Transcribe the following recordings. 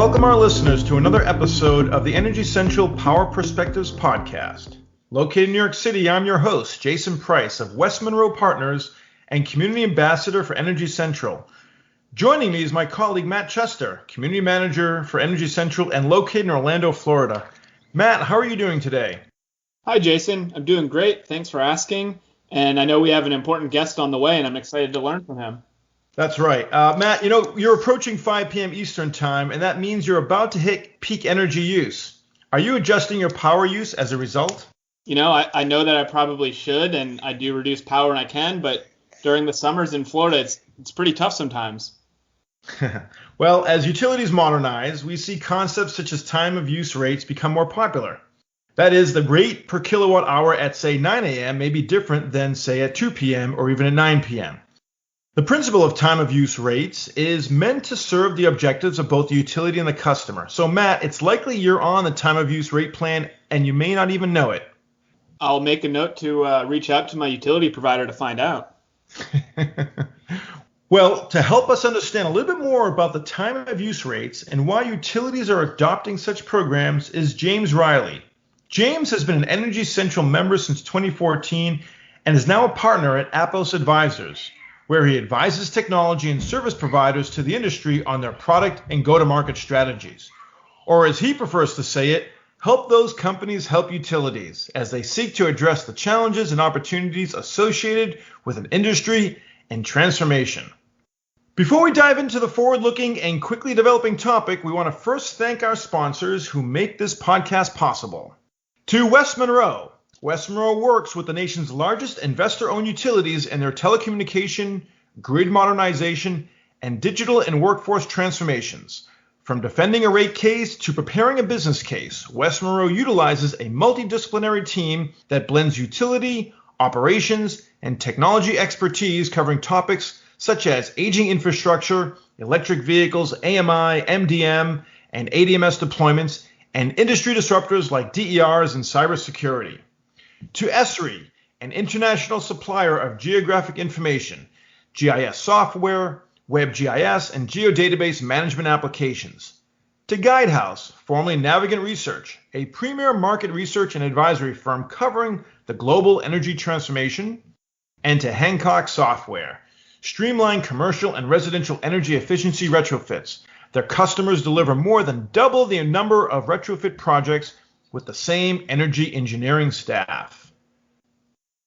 welcome our listeners to another episode of the Energy Central Power Perspectives podcast. Located in New York City, I'm your host, Jason Price of West Monroe Partners and Community Ambassador for Energy Central. Joining me is my colleague, Matt Chester, Community Manager for Energy Central and located in Orlando, Florida. Matt, how are you doing today? Hi, Jason. I'm doing great. Thanks for asking. And I know we have an important guest on the way, and I'm excited to learn from him. That's right. Matt, you're approaching 5 p.m. Eastern time, and that means you're about to hit peak energy use. Are you adjusting your power use as a result? I know that I probably should, and I do reduce power when I can, but during the summers in Florida, it's pretty tough sometimes. Well, as utilities modernize, we see concepts such as time of use rates become more popular. That is, the rate per kilowatt hour at, say, 9 a.m. may be different than, say, at 2 p.m. or even at 9 p.m. The principle of time of use rates is meant to serve the objectives of both the utility and the customer. So, Matt, it's likely you're on the time of use rate plan and you may not even know it. I'll make a note to reach out to my utility provider to find out. Well, to help us understand a little bit more about the time of use rates and why utilities are adopting such programs is James Riley. James has been an Energy Central member since 2014 and is now a partner at Apos Advisors, where he advises technology and service providers to the industry on their product and go-to-market strategies. Or as he prefers to say it, help those companies help utilities as they seek to address the challenges and opportunities associated with an industry and transformation. Before we dive into the forward-looking and quickly developing topic, we want to first thank our sponsors who make this podcast possible. To West Monroe. West Monroe works with the nation's largest investor-owned utilities in their telecommunication, grid modernization, and digital and workforce transformations. From defending a rate case to preparing a business case, West Monroe utilizes a multidisciplinary team that blends utility, operations, and technology expertise covering topics such as aging infrastructure, electric vehicles, AMI, MDM, and ADMS deployments, and industry disruptors like DERs and cybersecurity. To Esri, an international supplier of geographic information, GIS software, WebGIS, and geodatabase management applications. To Guidehouse, formerly Navigant Research, a premier market research and advisory firm covering the global energy transformation. And to Hancock Software, streamline commercial and residential energy efficiency retrofits. Their customers deliver more than double the number of retrofit projects with the same energy engineering staff.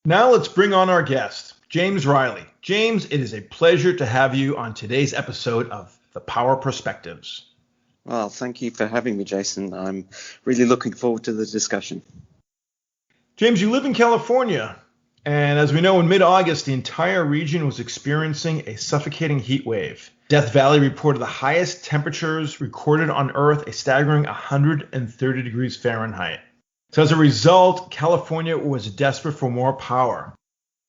Now let's bring on our guest, James Riley. James, it is a pleasure to have you on today's episode of The Power Perspectives. Well, thank you for having me, Jason. I'm really looking forward to the discussion. James, you live in California, and as we know, in mid-August, the entire region was experiencing a suffocating heat wave. Death Valley reported the highest temperatures recorded on Earth, a staggering 130 degrees Fahrenheit. So as a result, California was desperate for more power.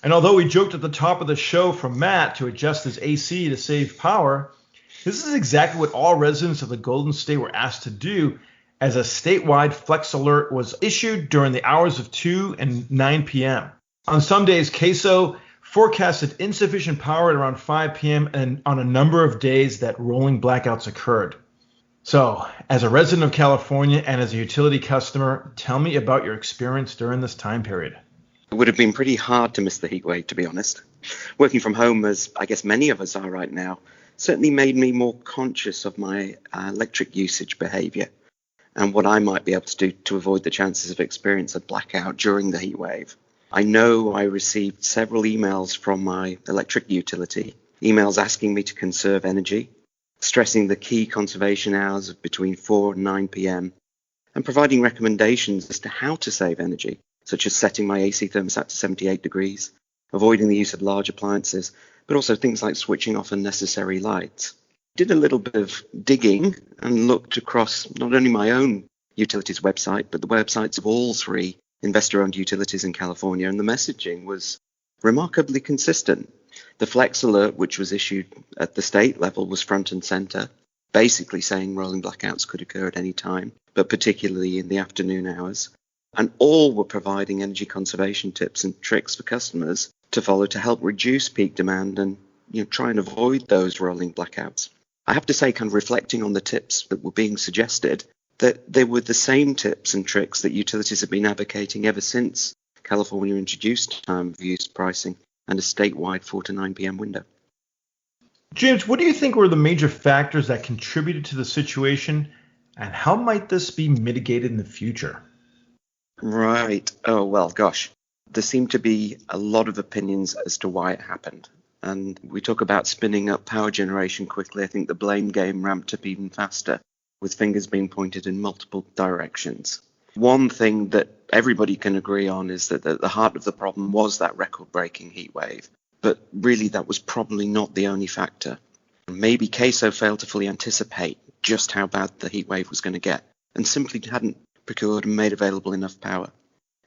And although we joked at the top of the show for Matt to adjust his AC to save power, this is exactly what all residents of the Golden State were asked to do, as a statewide flex alert was issued during the hours of 2 and 9 p.m. On some days, CAISO forecasted insufficient power at around 5 p.m. and on a number of days that rolling blackouts occurred. So, as a resident of California and as a utility customer, tell me about your experience during this time period. It would have been pretty hard to miss the heat wave, to be honest. Working from home, as I guess many of us are right now, certainly made me more conscious of my electric usage behavior and what I might be able to do to avoid the chances of experiencing a blackout during the heat wave. I know I received several emails from my electric utility, emails asking me to conserve energy, stressing the key conservation hours of between 4 and 9 p.m., and providing recommendations as to how to save energy, such as setting my AC thermostat to 78 degrees, avoiding the use of large appliances, but also things like switching off unnecessary lights. Did a little bit of digging and looked across not only my own utilities website, but the websites of all three investor-owned utilities in California, and the messaging was remarkably consistent. The Flex Alert, which was issued at the state level, was front and center, basically saying rolling blackouts could occur at any time, but particularly in the afternoon hours. And all were providing energy conservation tips and tricks for customers to follow to help reduce peak demand and try and avoid those rolling blackouts. I have to say, kind of reflecting on the tips that were being suggested, that they were the same tips and tricks that utilities have been advocating ever since California introduced time of use pricing and a statewide 4 to 9 p.m. window. James, what do you think were the major factors that contributed to the situation, and how might this be mitigated in the future? Right. Oh, well, gosh. There seem to be a lot of opinions as to why it happened. And we talk about spinning up power generation quickly. I think the blame game ramped up even faster, with fingers being pointed in multiple directions. One thing that everybody can agree on is that the heart of the problem was that record-breaking heat wave. But really, that was probably not the only factor. Maybe CAISO failed to fully anticipate just how bad the heat wave was going to get and simply hadn't procured and made available enough power.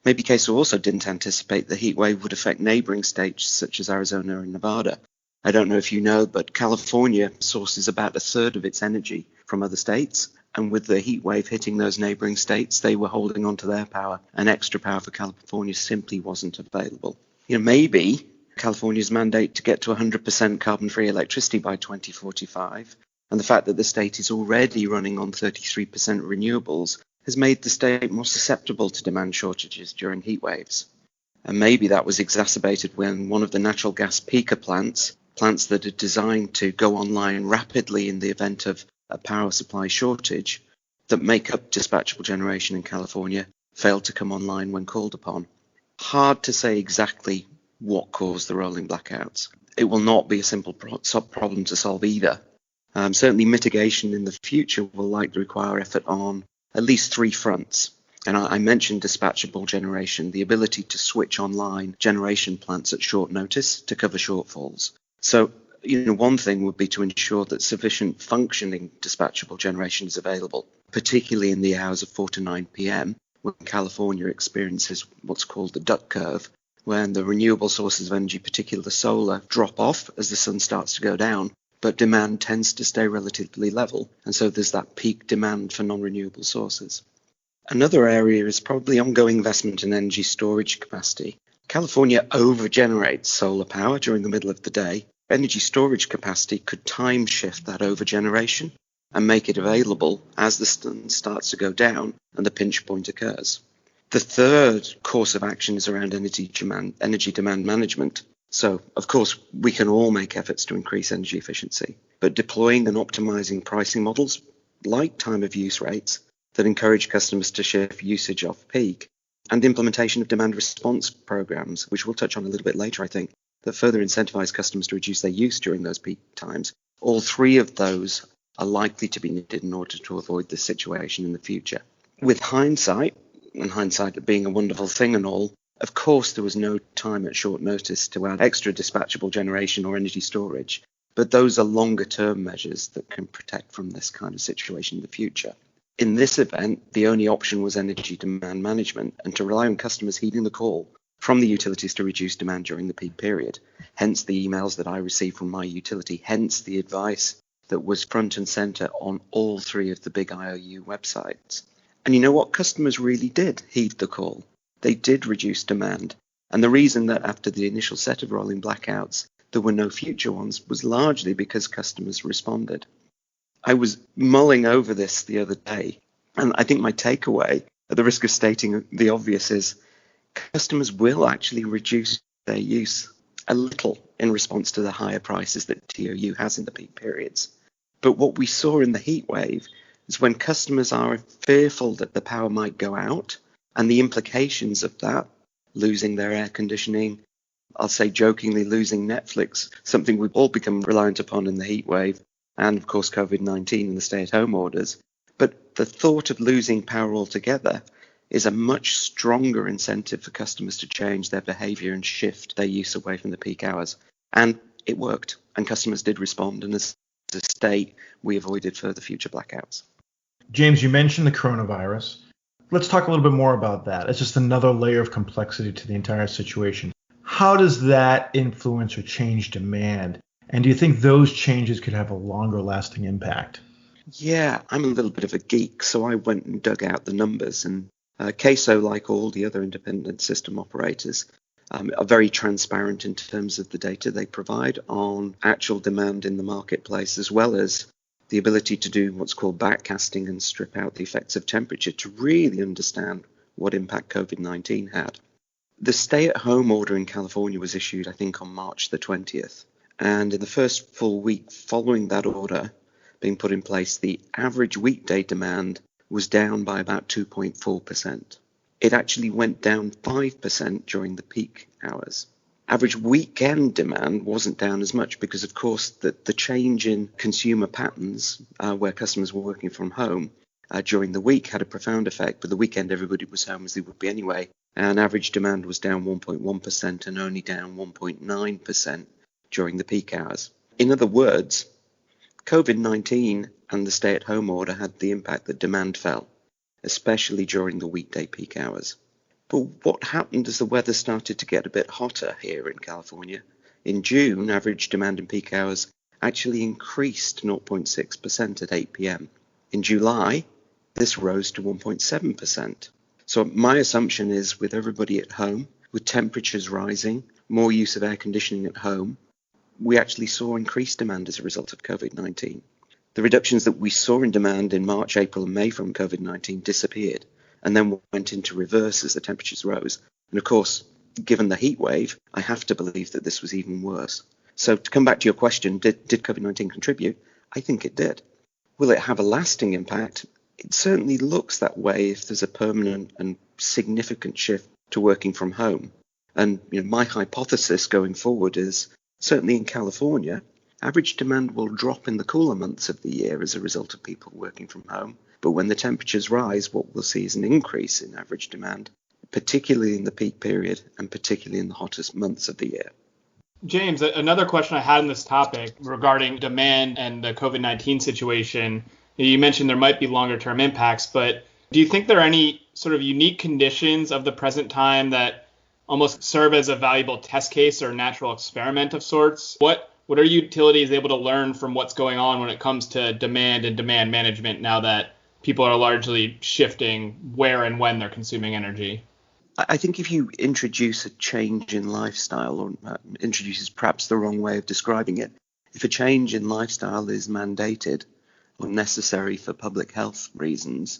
Maybe CAISO also didn't anticipate the heat wave would affect neighboring states such as Arizona and Nevada. I don't know if you know, but California sources about a third of its energy from other states. And with the heat wave hitting those neighboring states, they were holding on to their power, and extra power for California simply wasn't available. Maybe California's mandate to get to 100% carbon-free electricity by 2045, and the fact that the state is already running on 33% renewables, has made the state more susceptible to demand shortages during heat waves. And maybe that was exacerbated when one of the natural gas peaker plants that are designed to go online rapidly in the event of a power supply shortage, that make up dispatchable generation in California, failed to come online when called upon. Hard to say exactly what caused the rolling blackouts. It will not be a simple problem to solve either. Certainly mitigation in the future will likely require effort on at least three fronts. And I mentioned dispatchable generation, the ability to switch online generation plants at short notice to cover shortfalls. So, one thing would be to ensure that sufficient functioning dispatchable generation is available, particularly in the hours of 4 to 9 p.m., when California experiences what's called the duck curve, when the renewable sources of energy, particularly solar, drop off as the sun starts to go down, but demand tends to stay relatively level, and so there's that peak demand for non-renewable sources. Another area is probably ongoing investment in energy storage capacity. California over-generates solar power during the middle of the day. Energy storage capacity could time shift that over-generation and make it available as the sun starts to go down and the pinch point occurs. The third course of action is around energy demand management. So, of course, we can all make efforts to increase energy efficiency, but deploying and optimizing pricing models like time of use rates that encourage customers to shift usage off peak, and implementation of demand response programs, which we'll touch on a little bit later, I think, that further incentivize customers to reduce their use during those peak times. All three of those are likely to be needed in order to avoid this situation in the future. With hindsight, and hindsight being a wonderful thing and all, of course there was no time at short notice to add extra dispatchable generation or energy storage, but those are longer term measures that can protect from this kind of situation in the future. In this event, the only option was energy demand management and to rely on customers heeding the call from the utilities to reduce demand during the peak period. Hence the emails that I received from my utility, hence the advice that was front and center on all three of the big IOU websites. And you know what? Customers really did heed the call. They did reduce demand. And the reason that after the initial set of rolling blackouts, there were no future ones was largely because customers responded. I was mulling over this the other day, and I think my takeaway, at the risk of stating the obvious, is customers will actually reduce their use a little in response to the higher prices that TOU has in the peak periods. But what we saw in the heat wave is when customers are fearful that the power might go out, and the implications of that, losing their air conditioning, I'll say jokingly losing Netflix, something we've all become reliant upon in the heat wave, and of course COVID-19 and the stay-at-home orders. But the thought of losing power altogether is a much stronger incentive for customers to change their behavior and shift their use away from the peak hours. And it worked, and customers did respond, and as a state, we avoided further future blackouts. James, you mentioned the coronavirus. Let's talk a little bit more about that. It's just another layer of complexity to the entire situation. How does that influence or change demand? And do you think those changes could have a longer lasting impact? Yeah, I'm a little bit of a geek, so I went and dug out the numbers. And CAISO, like all the other independent system operators, are very transparent in terms of the data they provide on actual demand in the marketplace, as well as the ability to do what's called backcasting and strip out the effects of temperature to really understand what impact COVID-19 had. The stay-at-home order in California was issued, I think, on March the 20th. And in the first full week following that order being put in place, the average weekday demand was down by about 2.4%. It actually went down 5% during the peak hours. Average weekend demand wasn't down as much because, of course, the change in consumer patterns where customers were working from home during the week had a profound effect. But the weekend, everybody was home as they would be anyway. And average demand was down 1.1% and only down 1.9% during the peak hours. In other words, COVID-19 and the stay-at-home order had the impact that demand fell, especially during the weekday peak hours. But what happened as the weather started to get a bit hotter here in California? In June, average demand in peak hours actually increased 0.6% at 8 p.m. In July, this rose to 1.7%. So my assumption is with everybody at home, with temperatures rising, more use of air conditioning at home, we actually saw increased demand as a result of COVID-19. The reductions that we saw in demand in March, April and May from COVID-19 disappeared and then went into reverse as the temperatures rose. And of course, given the heat wave, I have to believe that this was even worse. So to come back to your question, did COVID-19 contribute? I think it did. Will it have a lasting impact? It certainly looks that way if there's a permanent and significant shift to working from home. And my hypothesis going forward is certainly in California, average demand will drop in the cooler months of the year as a result of people working from home. But when the temperatures rise, what we'll see is an increase in average demand, particularly in the peak period and particularly in the hottest months of the year. James, another question I had on this topic regarding demand and the COVID-19 situation. You mentioned there might be longer term impacts, but do you think there are any sort of unique conditions of the present time that almost serve as a valuable test case or natural experiment of sorts? What are utilities able to learn from what's going on when it comes to demand and demand management now that people are largely shifting where and when they're consuming energy? I think if you introduce a change in lifestyle, or introduce is perhaps the wrong way of describing it, if a change in lifestyle is mandated or necessary for public health reasons,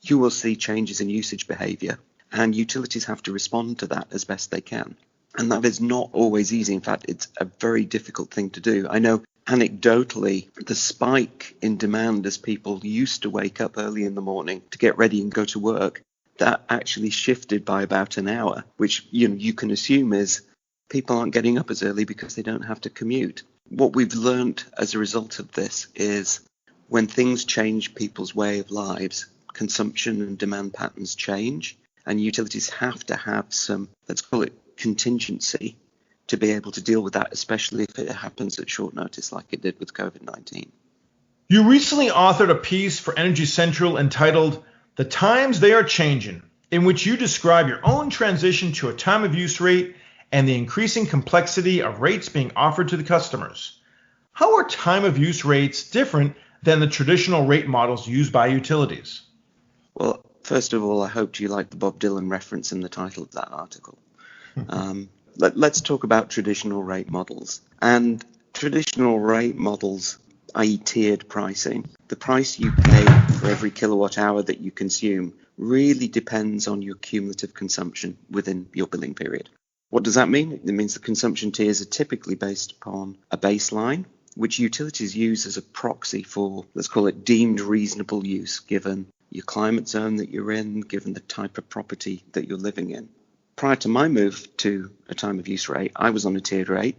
you will see changes in usage behavior, and utilities have to respond to that as best they can. And that is not always easy. In fact, it's a very difficult thing to do. I know anecdotally, the spike in demand as people used to wake up early in the morning to get ready and go to work, that actually shifted by about an hour, which you can assume is people aren't getting up as early because they don't have to commute. What we've learned as a result of this is when things change people's way of lives, consumption and demand patterns change, and utilities have to have some, let's call it contingency, to be able to deal with that, especially if it happens at short notice like it did with COVID-19. You recently authored a piece for Energy Central entitled "The Times They Are Changing," in which you describe your own transition to a time of use rate and the increasing complexity of rates being offered to the customers. How are time of use rates different than the traditional rate models used by utilities? Well, first of all, I hope you like the Bob Dylan reference in the title of that article. Let's talk about traditional rate models. And traditional rate models, i.e. tiered pricing, the price you pay for every kilowatt hour that you consume really depends on your cumulative consumption within your billing period. What does that mean? It means the consumption tiers are typically based upon a baseline, which utilities use as a proxy for, let's call it deemed reasonable use, given your climate zone that you're in, given the type of property that you're living in. Prior to my move to a time of use rate, I was on a tiered rate.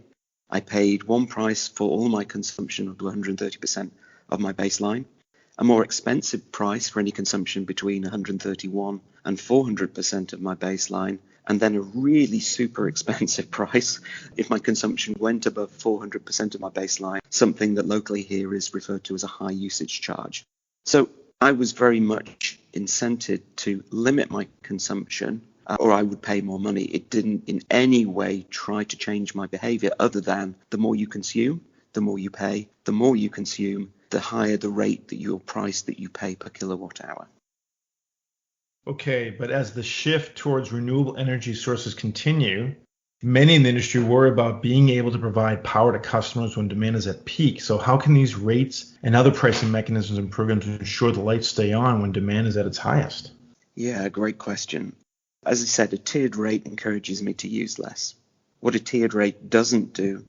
I paid one price for all my consumption of 130% of my baseline, a more expensive price for any consumption between 131 and 400% of my baseline, and then a really super expensive price if my consumption went above 400% of my baseline, something that locally here is referred to as a high usage charge. So I was very much incented to limit my consumption, or I would pay more money. It didn't in any way try to change my behavior other than the more you consume, the more you pay. The more you consume, the higher the rate that your price that you pay per kilowatt hour. Okay, but as the shift towards renewable energy sources continue, Many in the industry worry about being able to provide power to customers when demand is at peak. So how can these rates and other pricing mechanisms and programs ensure the lights stay on when demand is at its highest? Yeah, great question. As I said, a tiered rate encourages me to use less. What a tiered rate doesn't do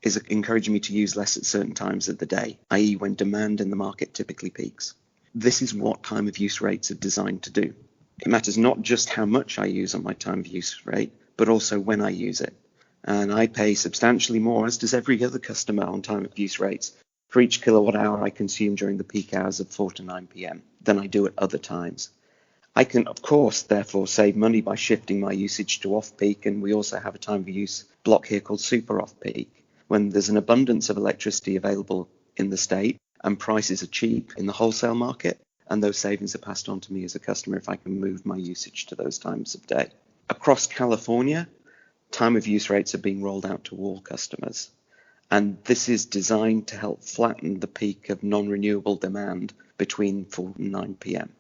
is encourage me to use less at certain times of the day, i.e. when demand in the market typically peaks. This is what time of use rates are designed to do. It matters not just how much I use on my time of use rate, but also when I use it. And I pay substantially more, as does every other customer, on time of use rates for each kilowatt hour I consume during the peak hours of 4 to 9 p.m. than I do at other times. I can, of course, therefore save money by shifting my usage to off-peak, and we also have a time of use block here called super off-peak, when there's an abundance of electricity available in the state and prices are cheap in the wholesale market, and those savings are passed on to me as a customer if I can move my usage to those times of day. Across California, time of use rates are being rolled out to all customers, and this is designed to help flatten the peak of non-renewable demand between 4 and 9 p.m.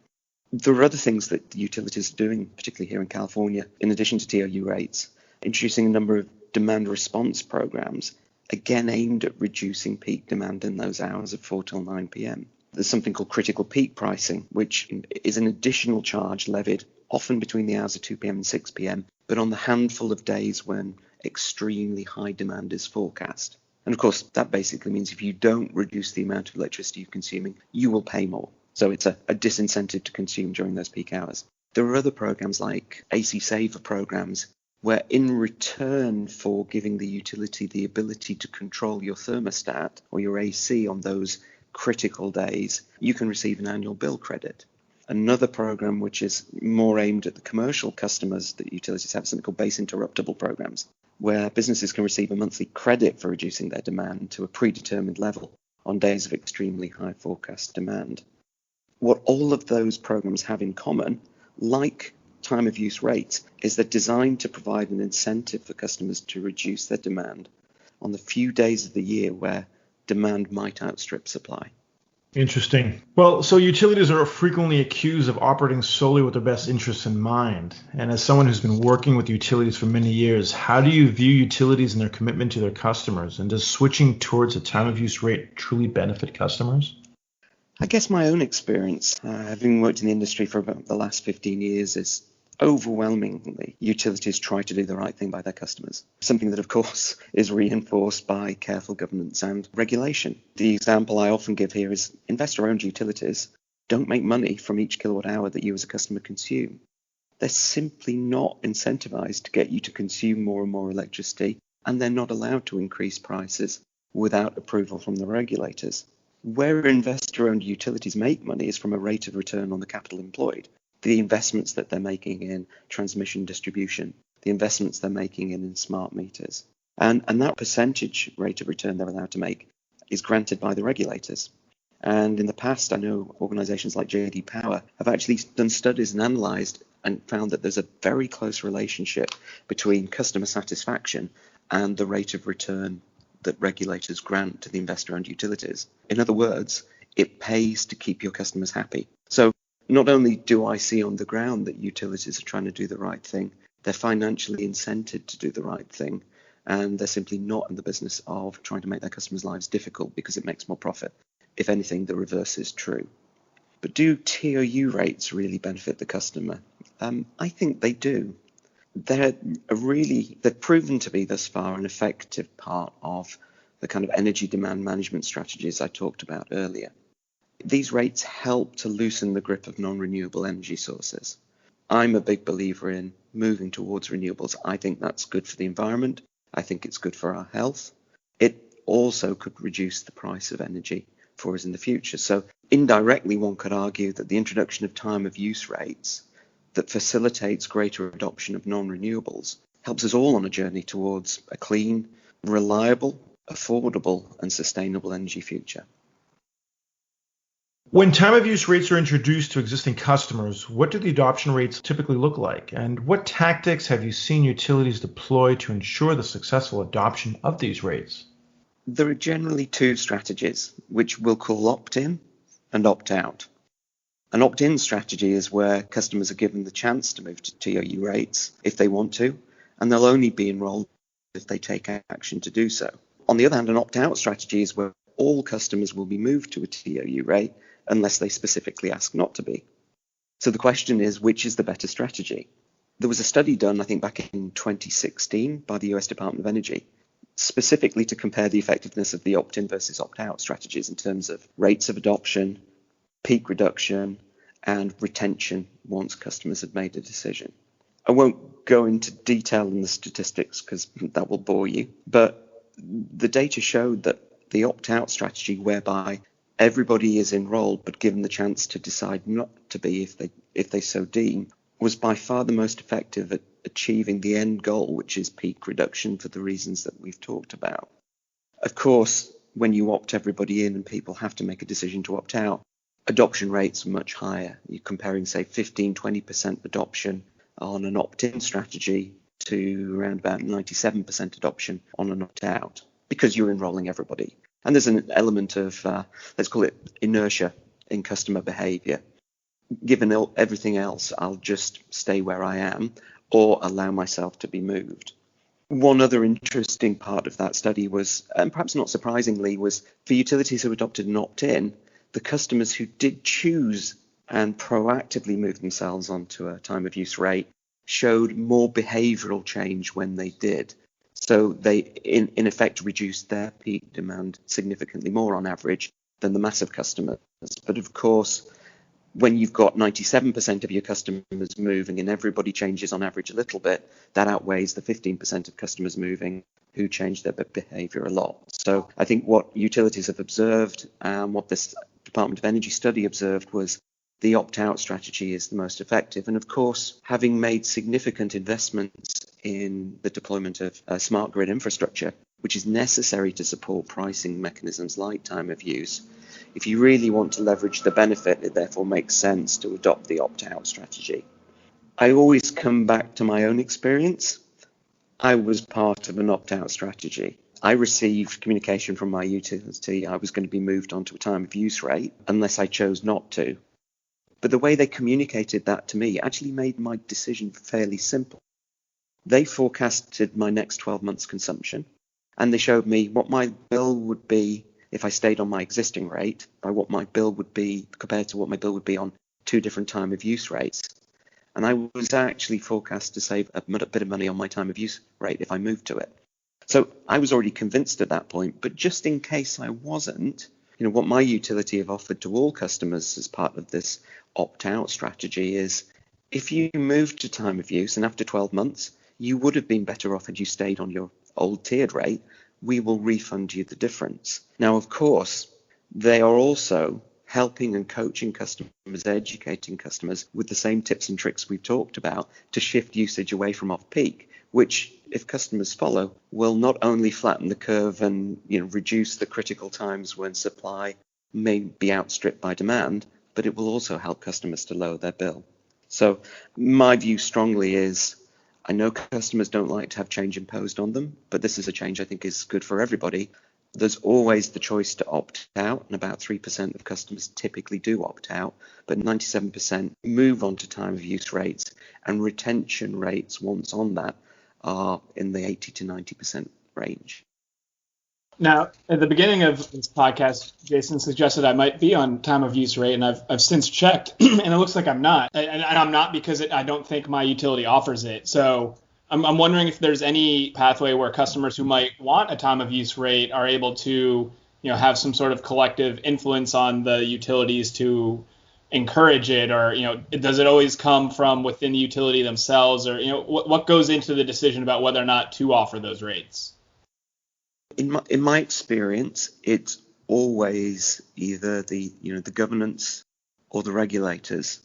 There are other things that the utilities are doing, particularly here in California, in addition to TOU rates, introducing a number of demand response programs, again aimed at reducing peak demand in those hours of 4 till 9 p.m. There's something called critical peak pricing, which is an additional charge levied often between the hours of 2 p.m. and 6 p.m., but on the handful of days when extremely high demand is forecast. And of course, that basically means if you don't reduce the amount of electricity you're consuming, you will pay more. So it's a disincentive to consume during those peak hours. There are other programs like AC Saver programs, where in return for giving the utility the ability to control your thermostat or your AC on those critical days, you can receive an annual bill credit. Another program which is more aimed at the commercial customers that utilities have is something called base interruptible programs, where businesses can receive a monthly credit for reducing their demand to a predetermined level on days of extremely high forecast demand. What all of those programs have in common, like time of use rates, is they're designed to provide an incentive for customers to reduce their demand on the few days of the year where demand might outstrip supply. Interesting. Well, so utilities are frequently accused of operating solely with their best interests in mind. And as someone who's been working with utilities for many years, how do you view utilities and their commitment to their customers? And does switching towards a time of use rate truly benefit customers? I guess my own experience, having worked in the industry for about the last 15 years, is overwhelmingly utilities try to do the right thing by their customers. Something that, of course, is reinforced by careful governance and regulation. The example I often give here is investor-owned utilities don't make money from each kilowatt hour that you as a customer consume. They're simply not incentivized to get you to consume more and more electricity, and they're not allowed to increase prices without approval from the regulators. Where investor-owned utilities make money is from a rate of return on the capital employed, the investments that they're making in transmission distribution, the investments they're making in smart meters. And that percentage rate of return they're allowed to make is granted by the regulators. And in the past, I know organizations like J.D. Power have actually done studies and analyzed and found that there's a very close relationship between customer satisfaction and the rate of return that regulators grant to the investor-owned utilities. In other words, it pays to keep your customers happy. So not only do I see on the ground that utilities are trying to do the right thing, they're financially incented to do the right thing, and they're simply not in the business of trying to make their customers' lives difficult because it makes more profit. If anything, the reverse is true. But do TOU rates really benefit the customer? I think they do. They're proven to be thus far an effective part of the kind of energy demand management strategies I talked about earlier. These rates help to loosen the grip of non-renewable energy sources. I'm a big believer in moving towards renewables. I think that's good for the environment. I think it's good for our health. It also could reduce the price of energy for us in the future. So indirectly, one could argue that the introduction of time of use rates that facilitates greater adoption of non-renewables helps us all on a journey towards a clean, reliable, affordable, and sustainable energy future. When time of use rates are introduced to existing customers, what do the adoption rates typically look like? And what tactics have you seen utilities deploy to ensure the successful adoption of these rates? There are generally two strategies, which we'll call opt-in and opt-out. An opt-in strategy is where customers are given the chance to move to TOU rates if they want to, and they'll only be enrolled if they take action to do so. On the other hand, an opt-out strategy is where all customers will be moved to a TOU rate unless they specifically ask not to be. So the question is, which is the better strategy? There was a study done, I think, back in 2016 by the US Department of Energy, specifically to compare the effectiveness of the opt-in versus opt-out strategies in terms of rates of adoption, peak reduction, and retention once customers had made a decision. I won't go into detail in the statistics because that will bore you, but the data showed that the opt-out strategy, whereby everybody is enrolled but given the chance to decide not to be if they so deem, was by far the most effective at achieving the end goal, which is peak reduction for the reasons that we've talked about. Of course, when you opt everybody in and people have to make a decision to opt out, adoption rates are much higher. You're comparing, say, 15-20% adoption on an opt-in strategy to around about 97% adoption on an opt-out, because you're enrolling everybody. And there's an element of, let's call it inertia in customer behavior. Given everything else, I'll just stay where I am or allow myself to be moved. One other interesting part of that study was, and perhaps not surprisingly, was for utilities who adopted an opt-in, the customers who did choose and proactively move themselves onto a time of use rate showed more behavioral change when they did. So they, in effect, reduced their peak demand significantly more on average than the massive customers. But of course, when you've got 97% of your customers moving and everybody changes on average a little bit, that outweighs the 15% of customers moving who change their behavior a lot. So I think what utilities have observed and what this Department of Energy study observed was the opt-out strategy is the most effective. And of course, having made significant investments in the deployment of smart grid infrastructure, which is necessary to support pricing mechanisms like time of use, if you really want to leverage the benefit, it therefore makes sense to adopt the opt-out strategy. I always come back to my own experience. I was part of an opt-out strategy. I received communication from my utility I was going to be moved onto a time of use rate unless I chose not to. But the way they communicated that to me actually made my decision fairly simple. They forecasted my next 12 months consumption, and they showed me what my bill would be if I stayed on my existing rate, by what my bill would be compared to what my bill would be on two different time of use rates. And I was actually forecast to save a bit of money on my time of use rate if I moved to it. So I was already convinced at that point, but just in case I wasn't, what my utility have offered to all customers as part of this opt-out strategy is, if you moved to time of use and after 12 months, you would have been better off had you stayed on your old tiered rate, we will refund you the difference. Now, of course, they are also helping and coaching customers, educating customers with the same tips and tricks we've talked about to shift usage away from off-peak, which, if customers follow, will not only flatten the curve and reduce the critical times when supply may be outstripped by demand, but it will also help customers to lower their bill. So my view strongly is, I know customers don't like to have change imposed on them, but this is a change I think is good for everybody. There's always the choice to opt out, and about 3% of customers typically do opt out, but 97% move on to time of use rates, and retention rates once on that are in the 80 to 90% range. Now, at the beginning of this podcast, Jason suggested I might be on time of use rate, and I've since checked, and it looks like I'm not. And I'm not because I don't think my utility offers it. So I'm wondering if there's any pathway where customers who might want a time of use rate are able to, have some sort of collective influence on the utilities to encourage it, or, does it always come from within the utility themselves, or, what goes into the decision about whether or not to offer those rates? In my experience, it's always either the governance or the regulators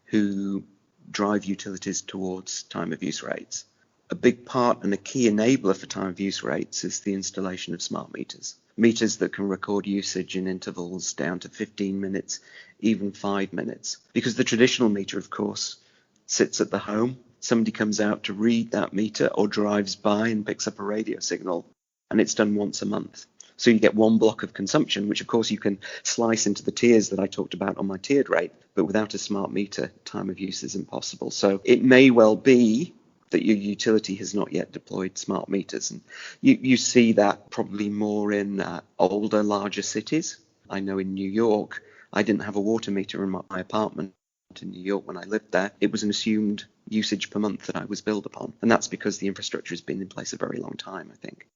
who drive utilities towards time of use rates. A big part and a key enabler for time of use rates is the installation of smart meters that can record usage in intervals down to 15 minutes, even 5 minutes. Because the traditional meter, of course, sits at the home. Somebody comes out to read that meter or drives by and picks up a radio signal, and it's done once a month. So you get one block of consumption, which of course you can slice into the tiers that I talked about on my tiered rate, but without a smart meter, time of use is impossible. So it may well be that your utility has not yet deployed smart meters. And you see that probably more in older, larger cities. I know in New York, I didn't have a water meter in my apartment in New York when I lived there. It was an assumed usage per month that I was billed upon. And that's because the infrastructure has been in place a very long time, I think.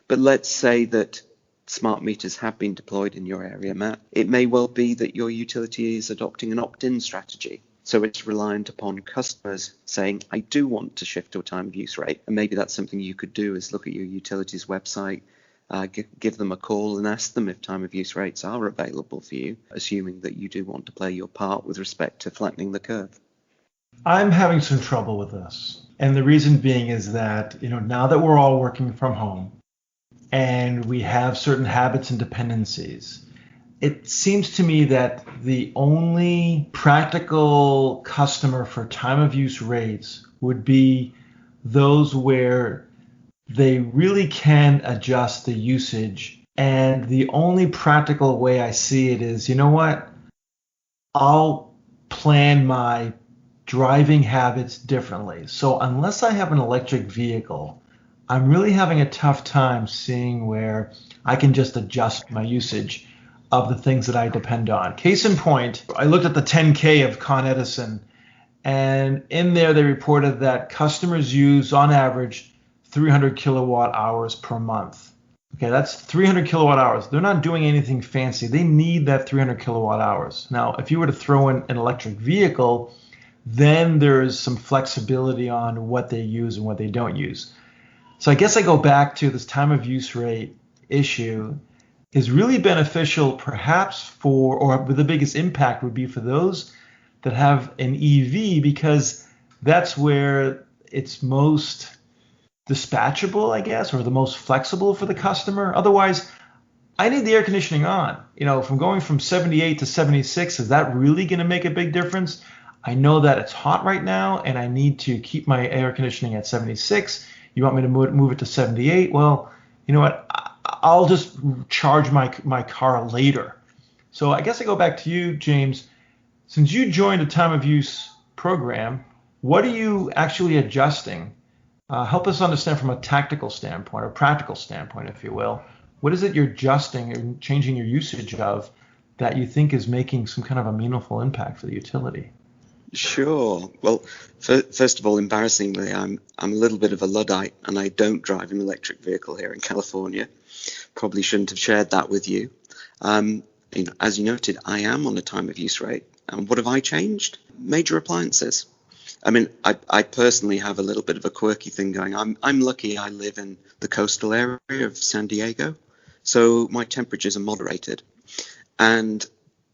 But let's say that smart meters have been deployed in your area, Matt. It may well be that your utility is adopting an opt-in strategy. So it's reliant upon customers saying, I do want to shift to a time of use rate. And maybe that's something you could do is look at your utility's website, give them a call and ask them if time of use rates are available for you, assuming that you do want to play your part with respect to flattening the curve. I'm having some trouble with this. And the reason being is that, now that we're all working from home and we have certain habits and dependencies, it seems to me that the only practical customer for time of use rates would be those where they really can adjust the usage. And the only practical way I see it is, I'll plan my driving habits differently. So unless I have an electric vehicle, I'm really having a tough time seeing where I can just adjust my usage of the things that I depend on. Case in point, I looked at the 10K of Con Edison, and in there they reported that customers use on average 300 kilowatt hours per month. Okay, that's 300 kilowatt hours. They're not doing anything fancy. They need that 300 kilowatt hours. Now, if you were to throw in an electric vehicle, then there's some flexibility on what they use and what they don't use. So I guess I go back to this time of use rate issue is really beneficial perhaps or the biggest impact would be for those that have an EV, because that's where it's most dispatchable, I guess, or the most flexible for the customer. Otherwise, I need the air conditioning on. If I'm going from 78 to 76, is that really going to make a big difference? I know that it's hot right now and I need to keep my air conditioning at 76. You want me to move it to 78? Well, you know what? I'll just charge my car later. So I guess I go back to you, James. Since you joined a time of use program, what are you actually adjusting? Help us understand from a tactical standpoint or practical standpoint, if you will. What is it you're adjusting and changing your usage of that you think is making some kind of a meaningful impact for the utility? Sure. Well, first of all, embarrassingly, I'm a little bit of a Luddite and I don't drive an electric vehicle here in California. Probably shouldn't have shared that with you. As you noted, I am on a time of use rate. And what have I changed? Major appliances. I personally have a little bit of a quirky thing going. I'm lucky I live in the coastal area of San Diego, so my temperatures are moderated. And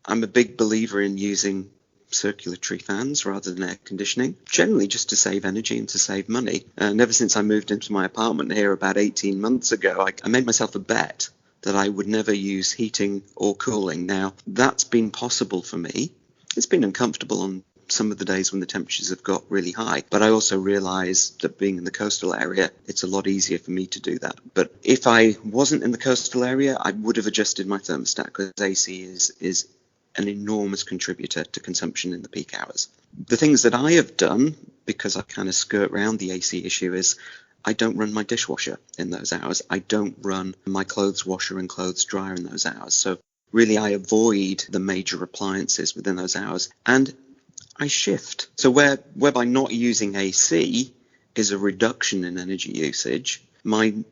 I'm a big believer in using circulatory fans rather than air conditioning, generally just to save energy and to save money. And ever since I moved into my apartment here about 18 months ago, I made myself a bet that I would never use heating or cooling. Now, that's been possible for me. It's been uncomfortable on some of the days when the temperatures have got really high, but I also realized that being in the coastal area, it's a lot easier for me to do that. But if I wasn't in the coastal area, I would have adjusted my thermostat, because AC is an enormous contributor to consumption in the peak hours. The things that I have done, because I kind of skirt around the AC issue, is I don't run my dishwasher in those hours. I don't run my clothes washer and clothes dryer in those hours. So really, I avoid the major appliances within those hours. And I shift. So whereby not using AC is a reduction in energy usage, I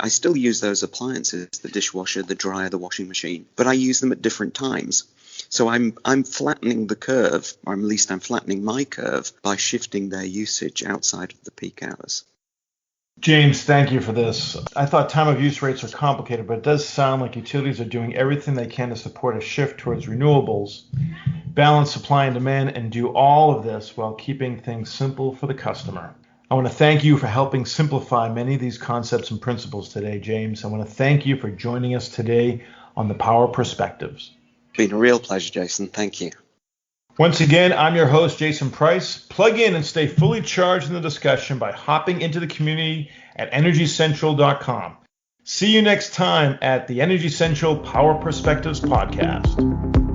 still use those appliances, the dishwasher, the dryer, the washing machine, but I use them at different times. So I'm flattening the curve, or at least I'm flattening my curve by shifting their usage outside of the peak hours. James, thank you for this. I thought time of use rates are complicated, but it does sound like utilities are doing everything they can to support a shift towards renewables, balance supply and demand, and do all of this while keeping things simple for the customer. I want to thank you for helping simplify many of these concepts and principles today, James. I want to thank you for joining us today on the Power Perspectives. It's been a real pleasure, Jason. Thank you. Once again, I'm your host, Jason Price. Plug in and stay fully charged in the discussion by hopping into the community at EnergyCentral.com. See you next time at the Energy Central Power Perspectives podcast.